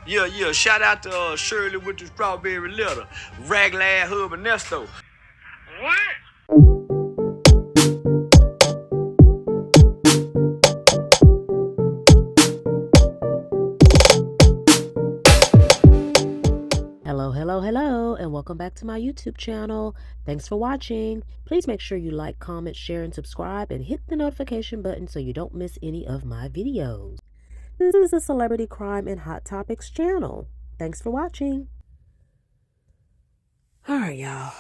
Yeah. Shout out to Shirley with the strawberry letter. Raglan Hub and Nesto. What? Hello, and welcome back to my YouTube channel. Thanks for watching. Please make sure you like, comment, share, and subscribe, and hit the notification button so you don't miss any of my videos. This is a celebrity crime and hot topics channel. Thanks for watching. All right, y'all.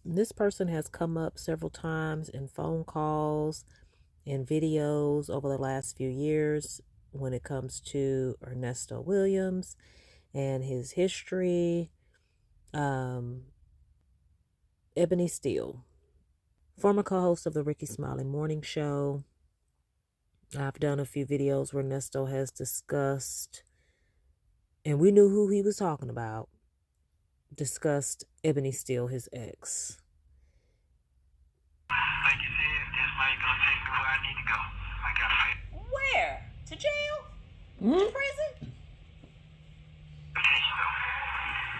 This person has come up several times in phone calls and videos over the last few years when it comes to Ernesto Williams and his history. Ebony Steele, former co-host of the Ricky Smiley Morning Show. I've done a few videos where Nesto has discussed, and we knew who he was talking about, discussed Ebony Steele, his ex. Like you said, this money gonna take me where I need to go. I gotta pay. Where? To jail? To prison? Attention though.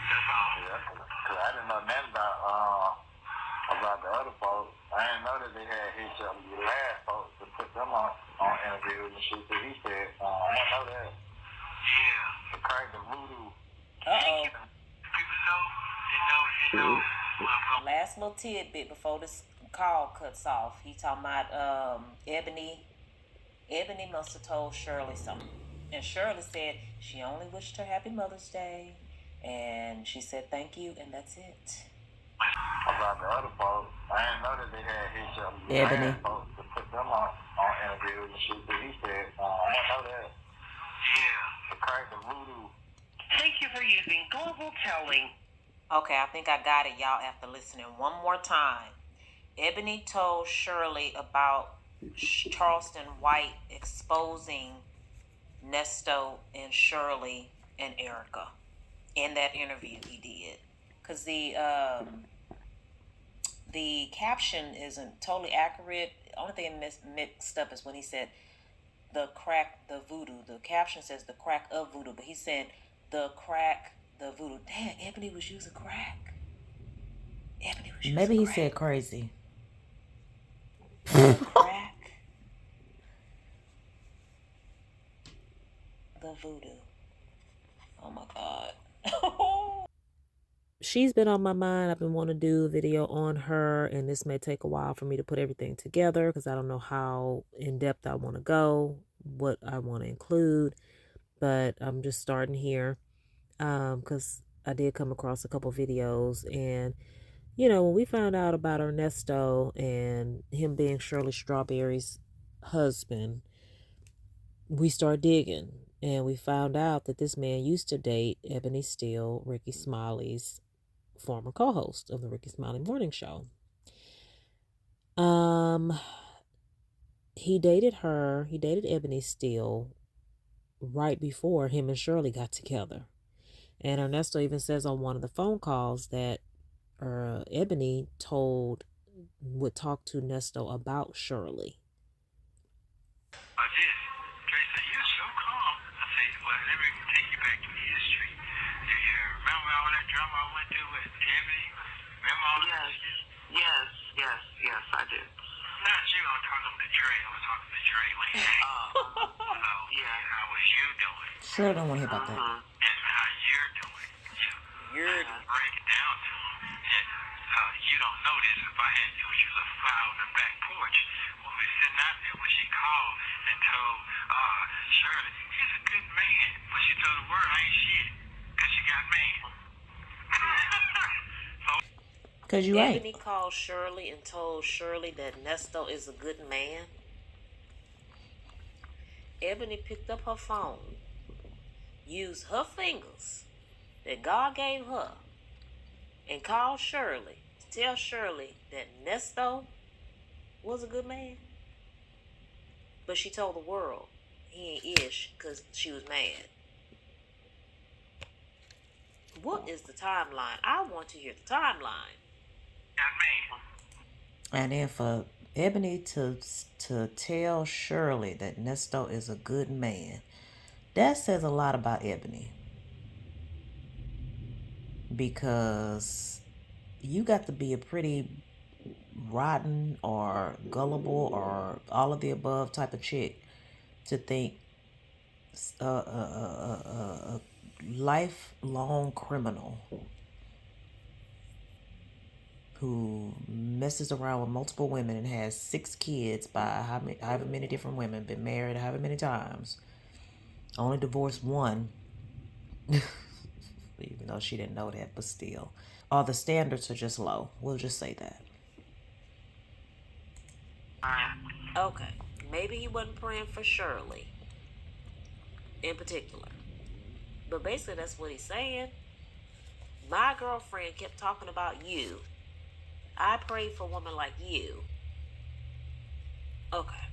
That's all. Yeah. Cause I didn't know nothing about the other folks. I didn't know that they had hit up the last folks to put them on interviews and shit. That he said, I didn't know that. Yeah. The crack, the voodoo. People know. They know. Last little tidbit before this call cuts off. He talking about Ebony. Ebony must have told Shirley something. And Shirley said she only wished her happy Mother's Day. And she said thank you, and that's it. About the other folks, I didn't know that they had hit up the Ebony. last folks to put them on interviews and shit. That he said, I didn't know that. Yeah. The crack, the voodoo. Thank you for using Global Telling. Okay, I think I got it, y'all, after listening one more time. Ebony told Shirley about Charleston White exposing Nesto and Shirley and Erica in that interview he did. Because the caption isn't totally accurate. The only thing mixed up is when he said the crack, the voodoo. The caption says the crack of voodoo, but he said the crack, the voodoo. Damn, Ebony was using crack. Ebony was using Maybe he crack. said crazy. The crack, the voodoo. Oh my God. She's been on my mind. I've been wanting to do a video on her, and this may take a while for me to put everything together because I don't know how in depth I want to go, what I want to include, but I'm just starting here because I did come across a couple videos. And you know, when we found out about Ernesto and him being Shirley Strawberry's husband, we started digging, and we found out that this man used to date Ebony Steele, Ricky Smiley's former co-host of the Ricky Smiley Morning Show. He dated Ebony Steele right before him and Shirley got together. And Ernesto even says on one of the phone calls that Ebony would talk to Nesto about Shirley. I did. Tracy, you're so calm. I said, well, let me take you back to history. Do you remember all that drama I went through with Ebony? Remember all that? Yes, I do. Not you. I'm talking to Dre. I was talking to Dre later. So, yeah, how was you doing? Sure, don't want to hear about that. And how you're doing. You're break it down to him. And you don't know this. If I had you was a file on the back porch when we were sitting out there when she called and told Shirley, he's a good man. But she told the world I ain't shit. Because she got mad. Because you ain't. Ebony called Shirley and told Shirley that Nesto is a good man. Ebony picked up her phone, used her fingers that God gave her, and called Shirley to tell Shirley that Nesto was a good man. But she told the world he ain't ish because she was mad. What is the timeline? I want to hear the timeline. And then for Ebony to tell Shirley that Nesto is a good man, That says a lot about Ebony, because you got to be a pretty rotten or gullible or all of the above type of chick to think a lifelong criminal who messes around with multiple women and has 6 kids by however many different women, been married however many times, only divorced one, even though she didn't know that, but still. Or the standards are just low. We'll just say that. Okay. Maybe he wasn't praying for Shirley in particular. But basically that's what he's saying. My girlfriend kept talking about you. I prayed for a woman like you. Okay.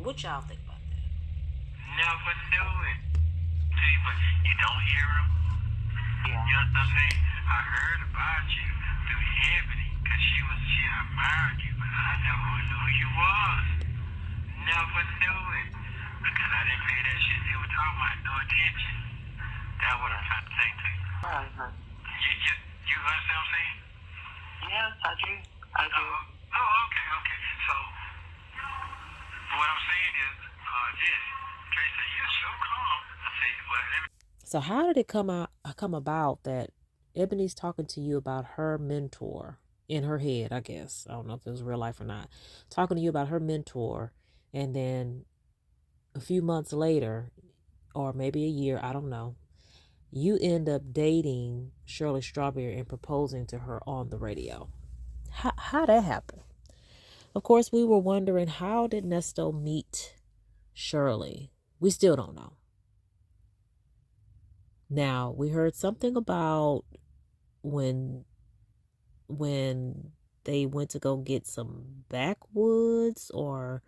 What y'all think about that? Never knew it. See, but you don't hear him. Yeah. You know what I'm saying? I heard about you through Ebony, because she admired you, but I never knew who you was. Never knew it. Because I didn't pay that shit they were talking about, no attention. That's what I'm trying to say to you. Uh-huh. You understand what I'm saying? Yes, I do. I do. Okay. So, what I'm saying is, this. Trey said, yeah, sure, come. I said, well, let me. So how did it come about that Ebony's talking to you about her mentor in her head, I guess. I don't know if it was real life or not. Talking to you about her mentor, and then a few months later, or maybe a year, I don't know, you end up dating Shirley Strawberry and proposing to her on the radio. How that happened? Of course, we were wondering, how did Nesto meet Shirley? We still don't know. Now, we heard something about when they went to go get some backwoods, or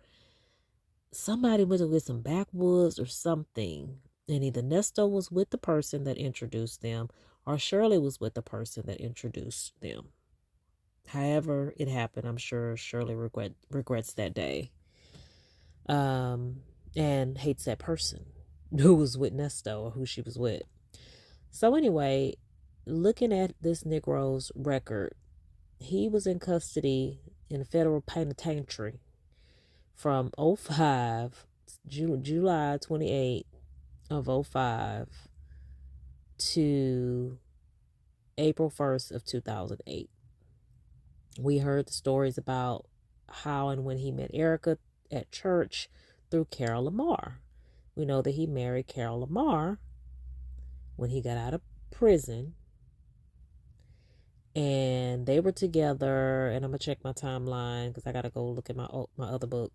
somebody went to get some backwoods or something. And either Nesto was with the person that introduced them, or Shirley was with the person that introduced them. However it happened, I'm sure Shirley regrets that day. And hates that person who was with Nesto, or who she was with. So anyway, looking at this Negro's record, he was in custody in a federal penitentiary from 05, July 28 of 05 to April 1st of 2008. We heard the stories about how and when he met Erica at church through Carol Lamar. We know that he married Carol Lamar when he got out of prison. And they were together, and I'm going to check my timeline because I got to go look at my other book.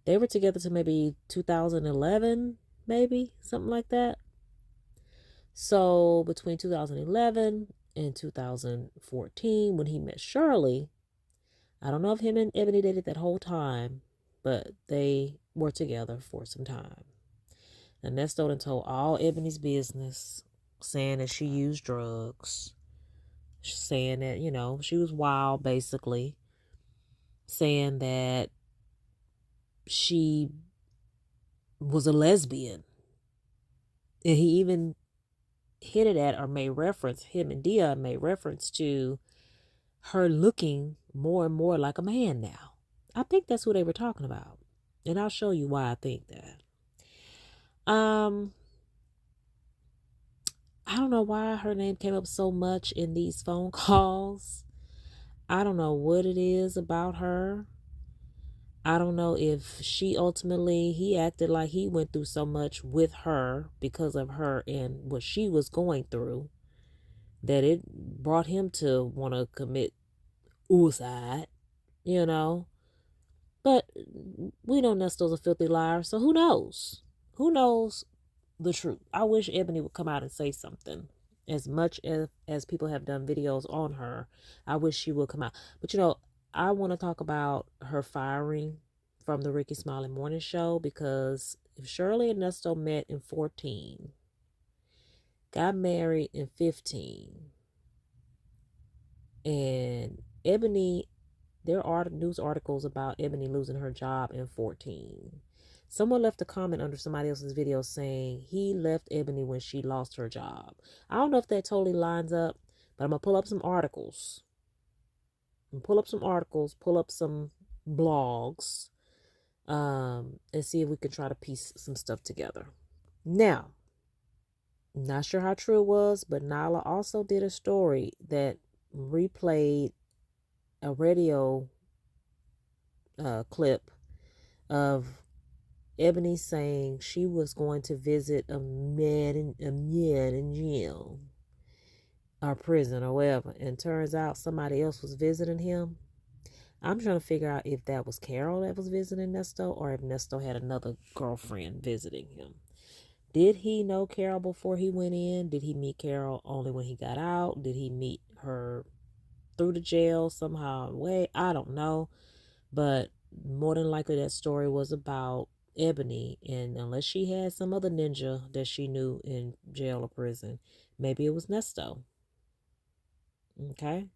They were together to maybe 2011, maybe, something like that. So between 2011 and 2014, when he met Shirley, I don't know if him and Ebony dated that whole time, but they were together for some time. And Nesto done told all Ebony's business, saying that she used drugs, saying that, you know, she was wild, basically, saying that she was a lesbian. And he even hinted at, or made reference, him and Dia made reference to her looking more and more like a man now. I think that's who they were talking about. And I'll show you why I think that. I don't know why her name came up so much in these phone calls. I don't know what it is about her. I don't know if he acted like he went through so much with her because of her and what she was going through, that it brought him to want to commit suicide, you know. But we know Nesto's a filthy liar, so who knows? Who knows the truth? I wish Ebony would come out and say something. As much as people have done videos on her, I wish she would come out. But, you know, I want to talk about her firing from the Ricky Smiley Morning Show, because if Shirley and Nesto met in 14, got married in 15, and Ebony, there are news articles about Ebony losing her job in 14. Someone left a comment under somebody else's video saying he left Ebony when she lost her job. I don't know if that totally lines up, but I'm going to pull up some articles. Pull up some blogs, and see if we can try to piece some stuff together. Now, not sure how true it was, but Nala also did a story that replayed a radio clip of Ebony saying she was going to visit a man in jail or prison or whatever, and turns out somebody else was visiting him. I'm trying to figure out if that was Carol that was visiting Nesto, or if Nesto had another girlfriend visiting him. Did he know Carol before he went in? Did he meet Carol only when he got out? Did he meet her through the jail somehow way? I don't know. But more than likely that story was about Ebony, and unless she had some other ninja that she knew in jail or prison, maybe it was Nesto. Okay.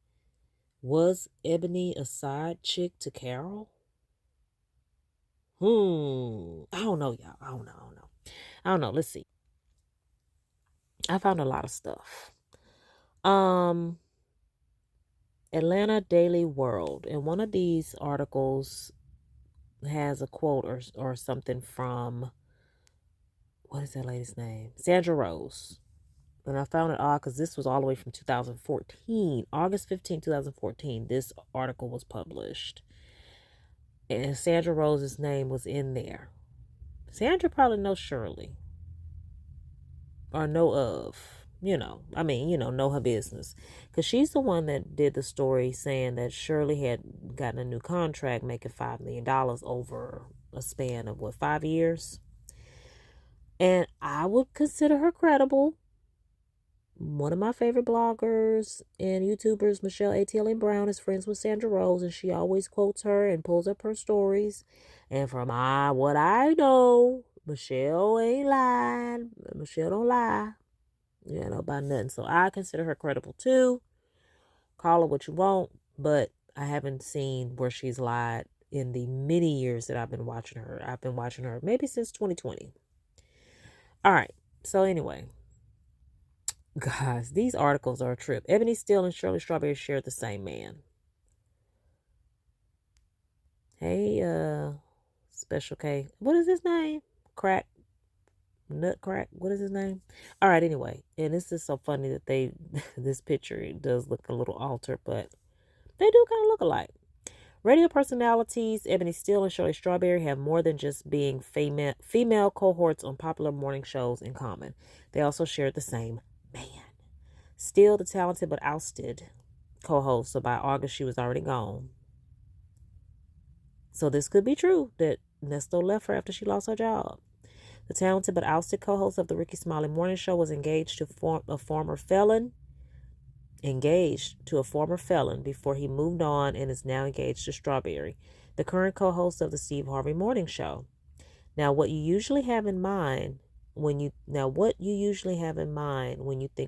Was Ebony a side chick to Carol? I don't know, y'all. I don't know. Let's see. I found a lot of stuff. Atlanta Daily World. And one of these articles has a quote or something from, what is that lady's name? Sandra Rose. And I found it odd because this was all the way from 2014. August 15, 2014, this article was published. And Sandra Rose's name was in there. Sandra probably knows Shirley. Or know of. Know her business. Because she's the one that did the story saying that Shirley had gotten a new contract making $5 million over a span of, 5 years? And I would consider her credible. One of my favorite bloggers and YouTubers, Michelle ATL Brown, is friends with Sandra Rose, and she always quotes her and pulls up her stories. And from what I know, Michelle ain't lying. Michelle don't lie. About nothing. So I consider her credible too. Call her what you want, but I haven't seen where she's lied in the many years that I've been watching her. I've been watching her maybe since 2020. All right. So anyway, guys, these articles are a trip. Ebony Steele and Shirley Strawberry shared the same man. Hey, Special K. What is his name? Nutcrack. What is his name? All right, anyway. And this is so funny that this picture, it does look a little altered, but they do kind of look alike. Radio personalities Ebony Steele and Shirley Strawberry have more than just being female cohorts on popular morning shows in common. They also shared the same man. Steele, the talented but ousted co-host, so by August she was already gone. So this could be true that Nesto left her after she lost her job. The talented but ousted co-host of the Ricky Smiley Morning Show was engaged to a former felon before he moved on, and is now engaged to Strawberry, the current co-host of the Steve Harvey Morning Show. Now, what you usually have in mind when you think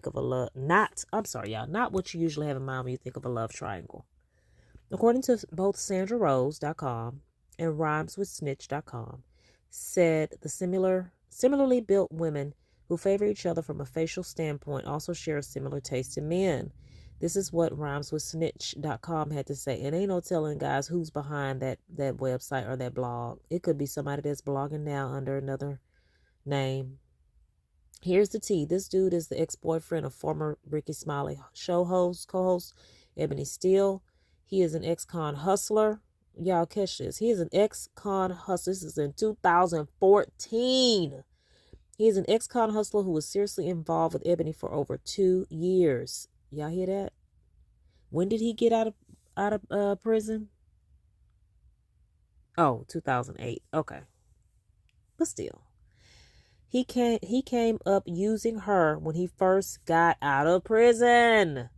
of a love, not what you usually have in mind when you think of a love triangle. According to both SandraRose.com and RhymesWithSnitch.com, said the similarly built women who favor each other from a facial standpoint also share a similar taste in men. This is what RhymesWithSnitch.com had to say. And ain't no telling, guys, who's behind that website or that blog. It could be somebody that's blogging now under another name. Here's the tea. This dude is the ex-boyfriend of former Ricky Smiley show co-host Ebony Steele. He is an ex-con hustler. Y'all catch this. He is an ex-con hustler. This is in 2014. He is an ex-con hustler who was seriously involved with Ebony for over 2 years. Y'all hear that? When did he get out of prison? Oh, 2008. Okay. But still. He came up using her when he first got out of prison.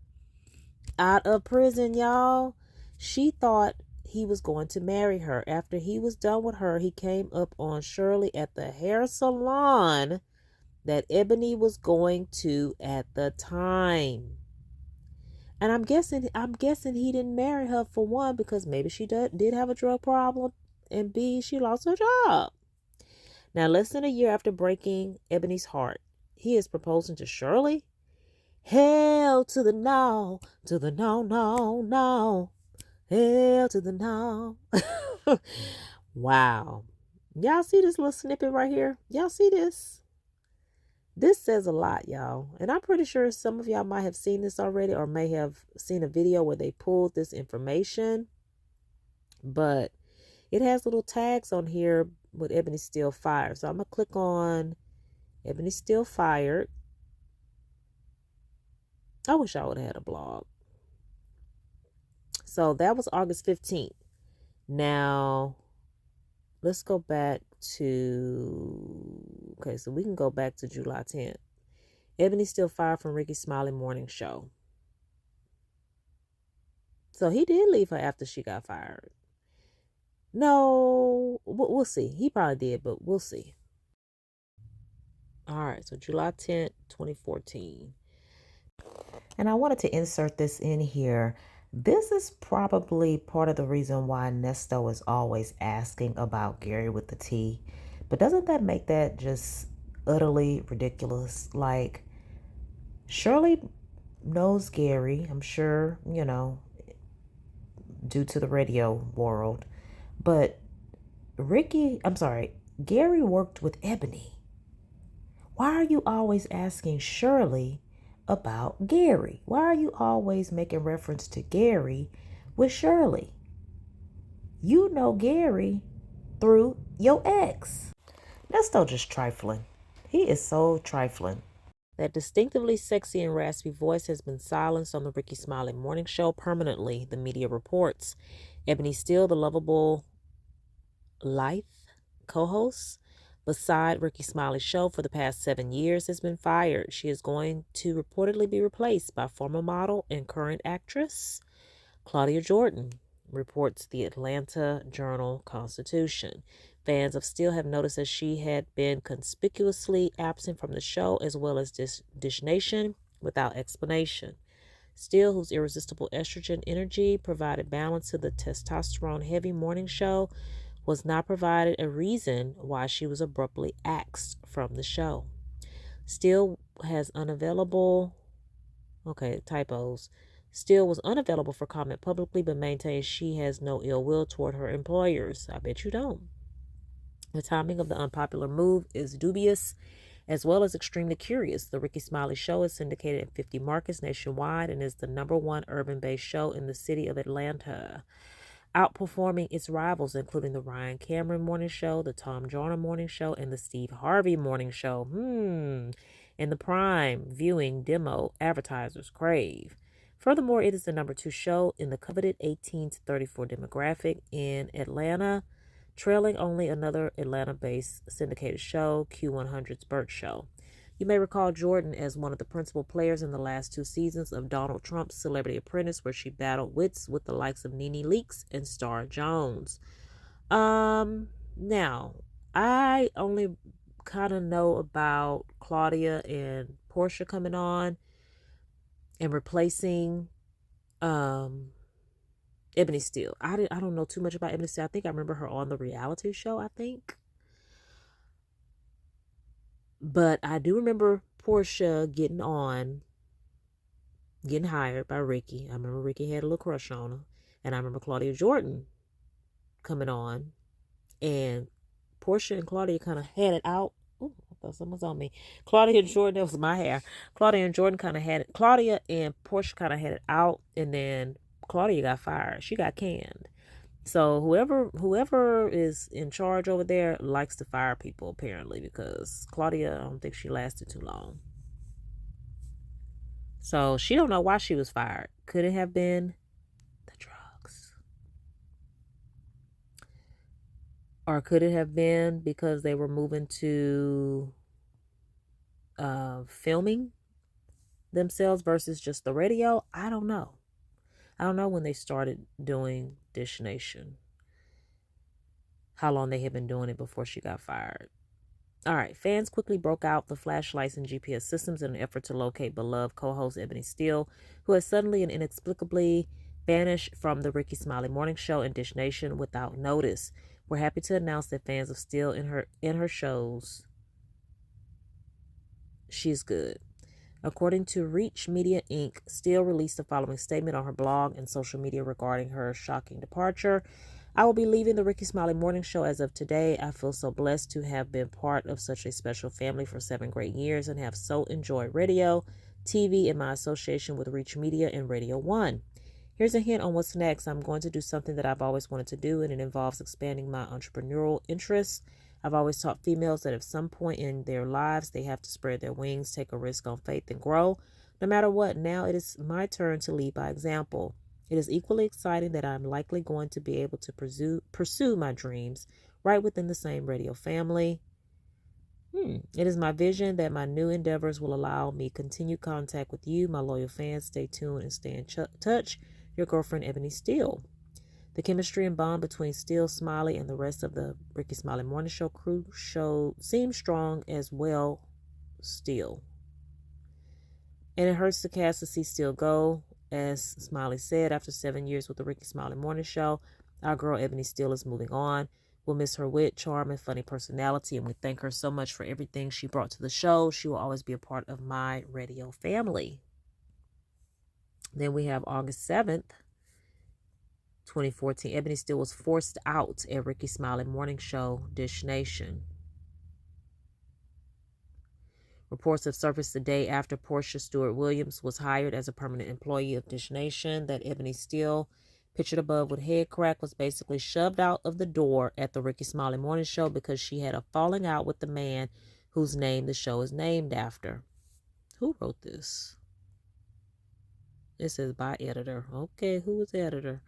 Out of prison, y'all. She thought he was going to marry her. After he was done with her, he came up on Shirley at the hair salon that Ebony was going to at the time. And I'm guessing he didn't marry her, for one, because maybe she did have a drug problem, and B, she lost her job. Now, less than a year after breaking Ebony's heart, he is proposing to Shirley. Hell to the no, to the no, no, no. Hell to the no. Wow. Y'all see this little snippet right here? Y'all see this? This says a lot, y'all. And I'm pretty sure some of y'all might have seen this already or may have seen a video where they pulled this information. But it has little tags on here with Ebony Steele fired. So I'm going to click on Ebony Steele fired. I wish I would have had a blog. So that was August 15th. Now, let's go back to, okay, so we can go back to July 10th. Ebony Steele fired from Ricky Smiley Morning Show. So he did leave her after she got fired. No, we'll see. He probably did, but we'll see. All right, so July 10th, 2014. And I wanted to insert this in here. This is probably part of the reason why Nesto is always asking about Gary with the T. But doesn't that make that just utterly ridiculous? Like, Shirley knows Gary, I'm sure, you know, due to the radio world. But Gary worked with Ebony. Why are you always asking Shirley about Gary? Why are you always making reference to Gary with Shirley? You know Gary through your ex. Nesto just trifling. He is so trifling. That distinctively sexy and raspy voice has been silenced on the Ricky Smiley Morning Show permanently, the media reports. Ebony Steele, the lovable Life co-host beside Ricky Smiley's show for the past 7 years, has been fired. She is going to reportedly be replaced by former model and current actress Claudia Jordan, reports the Atlanta Journal-Constitution. Fans of Steele have noticed that she had been conspicuously absent from the show as well as Dish Nation without explanation. Steele, whose irresistible estrogen energy provided balance to the testosterone-heavy morning show, was not provided a reason why she was abruptly axed from the show. Steele has unavailable, Steele was unavailable for comment publicly, but maintains she has no ill will toward her employers. I bet you don't. The timing of the unpopular move is dubious, as well as extremely curious. The Ricky Smiley Show is syndicated in 50 markets nationwide and is the #1 urban-based show in the city of Atlanta, outperforming its rivals, including the Ryan Cameron Morning Show, the Tom Joyner Morning Show, and the Steve Harvey Morning Show. And the prime viewing demo advertisers crave. Furthermore, it is the #2 show in the coveted 18 to 34 demographic in Atlanta, trailing only another Atlanta-based syndicated show, Q100's Burt Show. You may recall Jordan as one of the principal players in the last 2 seasons of Donald Trump's Celebrity Apprentice, where she battled wits with the likes of Nene Leakes and Star Jones. Now, I only kind of know about Claudia and Portia coming on and replacing Ebony Steele. I don't know too much about Ebony Steele. I think I remember her on the reality show, I think. But I do remember Portia getting hired by Ricky. I remember Ricky had a little crush on her. And I remember Claudia Jordan coming on. And Portia and Claudia kind of had it out. Ooh, I thought someone was on me. Claudia and Jordan, that was my hair. Claudia and Portia kind of had it out. And then Claudia got fired. She got canned. So whoever is in charge over there likes to fire people, apparently, because Claudia, I don't think she lasted too long. So she don't know why she was fired. Could it have been the drugs? Or could it have been because they were moving to filming themselves versus just the radio? I don't know. I don't know when they started doing Dish Nation, how long they had been doing it before she got fired. All right, fans quickly broke out the flashlights and GPS systems in an effort to locate beloved co-host Ebony Steele, who has suddenly and inexplicably vanished from the Ricky Smiley Morning Show and Dish Nation without notice. We're happy to announce that fans of Steele in her shows, she's good. According to Reach Media Inc., Steele released the following statement on her blog and social media regarding her shocking departure. I will be leaving the Ricky Smiley Morning Show as of today. I feel so blessed to have been part of such a special family for 7 great years and have so enjoyed radio, TV, and my association with Reach Media and Radio 1. Here's a hint on what's next. I'm going to do something that I've always wanted to do, and it involves expanding my entrepreneurial interests. I've always taught females that at some point in their lives, they have to spread their wings, take a risk on faith, and grow. No matter what, now it is my turn to lead by example. It is equally exciting that I'm likely going to be able to pursue my dreams right within the same radio family. It is my vision that my new endeavors will allow me continued contact with you, my loyal fans. Stay tuned and stay in touch. Your girlfriend, Ebony Steele. The chemistry and bond between Steele, Smiley, and the rest of the Ricky Smiley Morning Show crew seems strong as well. Steele. And it hurts the cast to see Steele go. As Smiley said, after 7 years with the Ricky Smiley Morning Show, our girl Ebony Steele is moving on. We'll miss her wit, charm, and funny personality, and we thank her so much for everything she brought to the show. She will always be a part of my radio family. Then we have August 7th. 2014, Ebony Steele was forced out at Ricky Smiley Morning Show, Dish Nation. Reports have surfaced the day after Portia Stewart Williams was hired as a permanent employee of Dish Nation that Ebony Steele, pictured above with head crack, was basically shoved out of the door at the Ricky Smiley Morning Show because she had a falling out with the man whose name the show is named after. Who wrote this? It says by editor. Okay, who was the editor?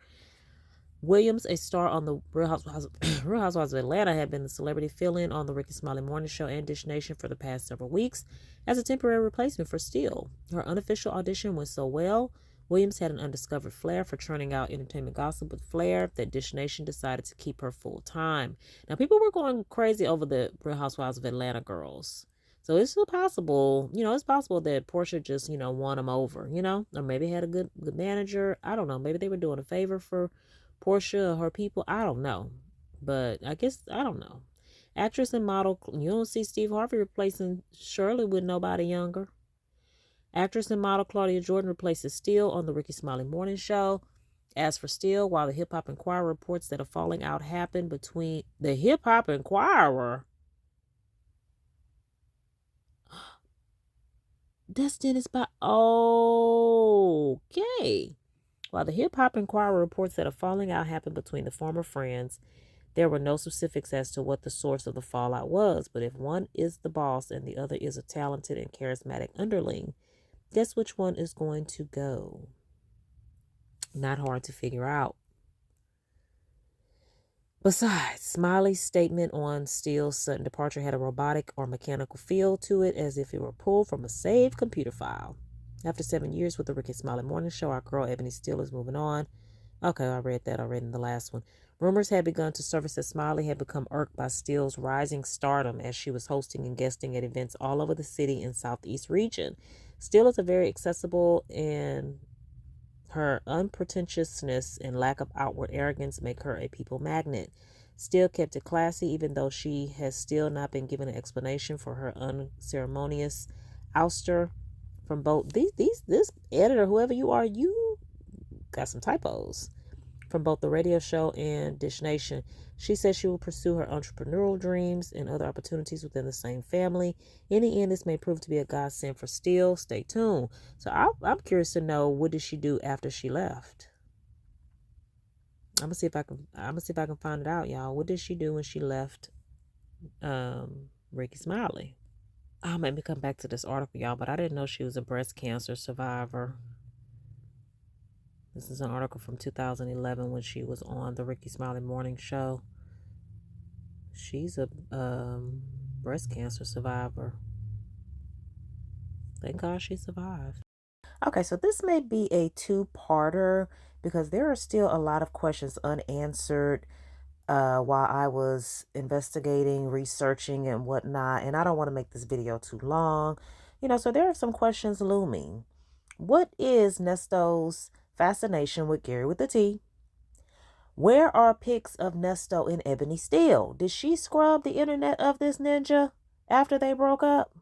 Williams, a star on the Real Housewives of Atlanta, had been the celebrity fill-in on the Ricky Smiley Morning Show and Dish Nation for the past several weeks as a temporary replacement for Steele. Her unofficial audition went so well, Williams had an undiscovered flair for churning out entertainment gossip with flair that Dish Nation decided to keep her full-time. Now, people were going crazy over the Real Housewives of Atlanta girls. So it's still possible, it's possible that Portia just, won them over, or maybe had a good manager. I don't know. Maybe they were doing a favor for Portia or her people. I don't know. But I guess, I don't know. Actress and model, you don't see Steve Harvey replacing Shirley with nobody younger. Actress and model Claudia Jordan replaces Steele on the Ricky Smiley Morning Show. As for Steele, while the Hip Hop Inquirer reports that a falling out happened between the Hip Hop Inquirer. That's Dennis by. Okay. While the Hip Hop Inquirer reports that a falling out happened between the former friends, there were no specifics as to what the source of the fallout was. But if one is the boss and the other is a talented and charismatic underling, guess which one is going to go? Not hard to figure out. Besides, Smiley's statement on Steele's sudden departure had a robotic or mechanical feel to it, as if it were pulled from a saved computer file. After 7 years with the Ricky Smiley Morning Show, our girl Ebony Steele is moving on. Okay, I read that already in the last one. Rumors had begun to surface that Smiley had become irked by Steele's rising stardom as she was hosting and guesting at events all over the city and southeast region. Steele is a very accessible, and her unpretentiousness and lack of outward arrogance make her a people magnet. Steele kept it classy, even though she has still not been given an explanation for her unceremonious ouster from both this editor, whoever you are, you got some typos, from both the radio show and Dish Nation. She says she will pursue her entrepreneurial dreams and other opportunities within the same family. In the end, this may prove to be a godsend for Steele. Stay tuned. So I'm curious to know, what did she do after she left? I'm gonna see if I can find it out, y'all. What did she do when she left Ricky Smiley? I'll make me come back to this article, y'all, but I didn't know she was a breast cancer survivor. This is an article from 2011 when she was on the Ricky Smiley Morning Show. She's a breast cancer survivor. Thank God she survived. Okay, so this may be a two-parter because there are still a lot of questions unanswered while I was investigating, researching, and whatnot. And I don't want to make this video too long. So there are some questions looming. What is Nesto's fascination with Gary with the T? Where are pics of Nesto and Ebony Steele? Did she scrub the internet of this ninja after they broke up?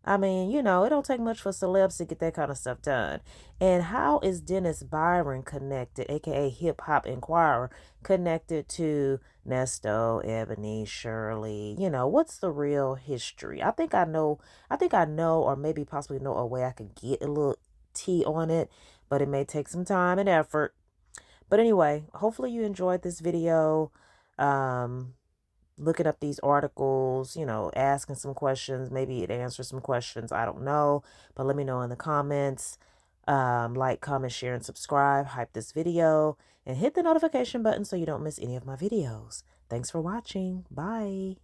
I mean, you know, it don't take much for celebs to get that kind of stuff done. And how is Dennis Byron connected, aka Hip Hop Inquirer, connected to Nesto, Ebony, Shirley? You know, what's the real history? I think I know, or maybe possibly know a way I could get a little tea on it, but it may take some time and effort. But anyway, hopefully you enjoyed this video. Looking up these articles, you know, asking some questions. Maybe it answers some questions. I don't know. But let me know in the comments. Like, comment, share, and subscribe. Hype this video. And hit the notification button so you don't miss any of my videos. Thanks for watching. Bye.